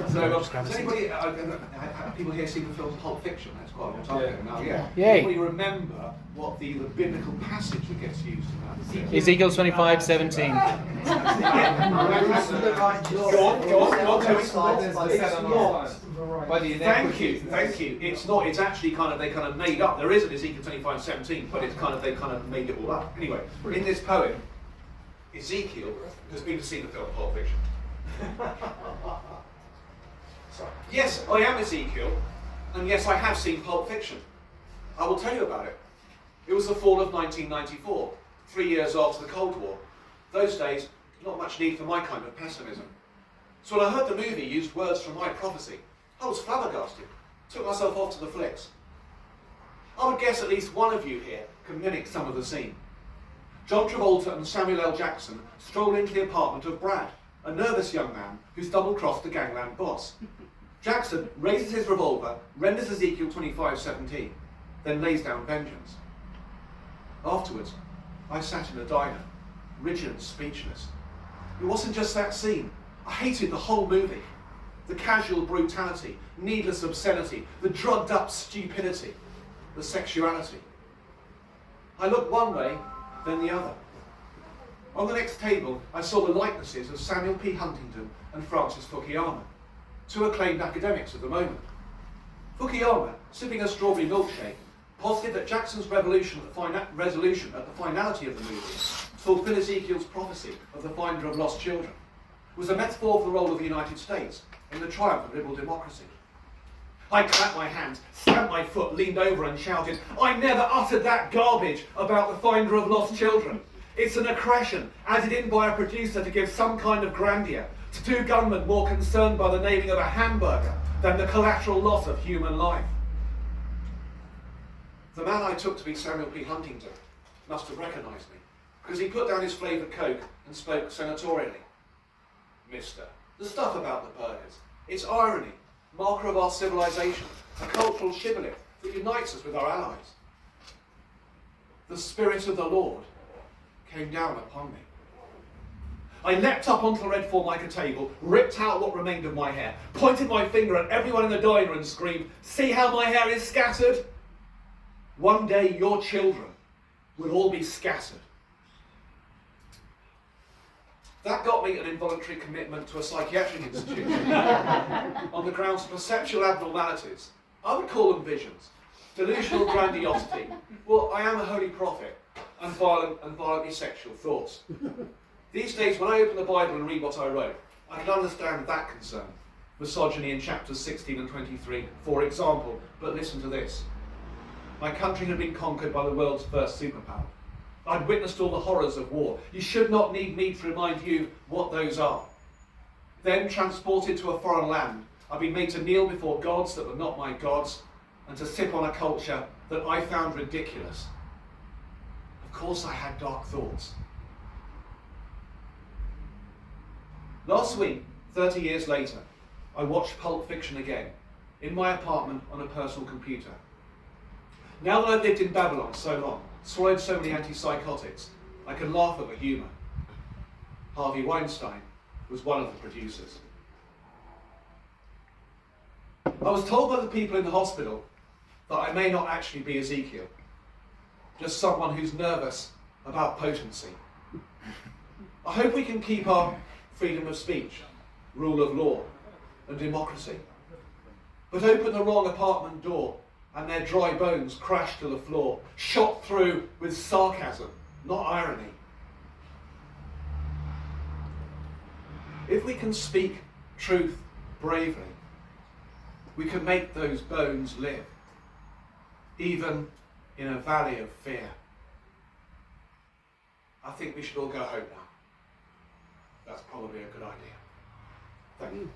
So, has anybody, people here seen the film Pulp Fiction? That's quite a long time ago now, yeah. Yay. Anybody remember what the biblical passage that gets used in that film? Ezekiel 25:17. Thank you. It's not. It's actually they kind of made up. There is an Ezekiel 25:17, but they kind of made it all up. Anyway, in this poem, Ezekiel has been to see the film Pulp Fiction. Yes, I am Ezekiel, and yes, I have seen Pulp Fiction. I will tell you about it. It was the fall of 1994, 3 years after the Cold War. Those days, not much need for my kind of pessimism. So when I heard the movie used words from my prophecy, I was flabbergasted. Took myself off to the flicks. I would guess at least one of you here can mimic some of the scene. John Travolta and Samuel L. Jackson stroll into the apartment of Brad, a nervous young man who's double-crossed the gangland boss. Jackson raises his revolver, renders Ezekiel 25:17, then lays down vengeance. Afterwards, I sat in a diner, rigid and speechless. It wasn't just that scene. I hated the whole movie. The casual brutality, needless obscenity, the drugged-up stupidity, the sexuality. I looked one way, then the other. On the next table, I saw the likenesses of Samuel P. Huntingdon and Francis Fukuyama, two acclaimed academics of the moment. Fukuyama, sipping a strawberry milkshake, posited that Jackson's resolution at the finality of the movie, to fulfill Ezekiel's prophecy of the finder of lost children, was a metaphor for the role of the United States in the triumph of liberal democracy. I clapped my hands, stamped my foot, leaned over and shouted, "I never uttered that garbage about the finder of lost children. It's an accretion added in by a producer to give some kind of grandeur to two gunmen more concerned by the naming of a hamburger than the collateral loss of human life." The man I took to be Samuel P. Huntingdon must have recognised me, because he put down his flavoured Coke and spoke senatorially. "Mister, the stuff about the burgers, it's irony, marker of our civilization, a cultural shibboleth that unites us with our allies." The Spirit of the Lord came down upon me. I leapt up onto the red Formica table, ripped out what remained of my hair, pointed my finger at everyone in the diner and screamed, "See how my hair is scattered? One day your children will all be scattered." That got me an involuntary commitment to a psychiatric institution on the grounds of perceptual abnormalities. I would call them visions, delusional grandiosity. Well, I am a holy prophet, and violently sexual thoughts. These days, when I open the Bible and read what I wrote, I can understand that concern. Misogyny in chapters 16 and 23, for example, but listen to this. My country had been conquered by the world's first superpower. I'd witnessed all the horrors of war. You should not need me to remind you what those are. Then, transported to a foreign land, I'd been made to kneel before gods that were not my gods, and to sip on a culture that I found ridiculous. Of course I had dark thoughts. Last week, 30 years later, I watched Pulp Fiction again, in my apartment on a personal computer. Now that I've lived in Babylon so long, swallowed so many antipsychotics, I can laugh at the humour. Harvey Weinstein was one of the producers. I was told by the people in the hospital that I may not actually be Ezekiel, just someone who's nervous about potency. I hope we can keep our freedom of speech, rule of law, and democracy, but open the wrong apartment door and their dry bones crash to the floor, shot through with sarcasm, not irony. If we can speak truth bravely, we can make those bones live, even in a valley of fear. I think we should all go home now. That's probably a good idea. Thank you.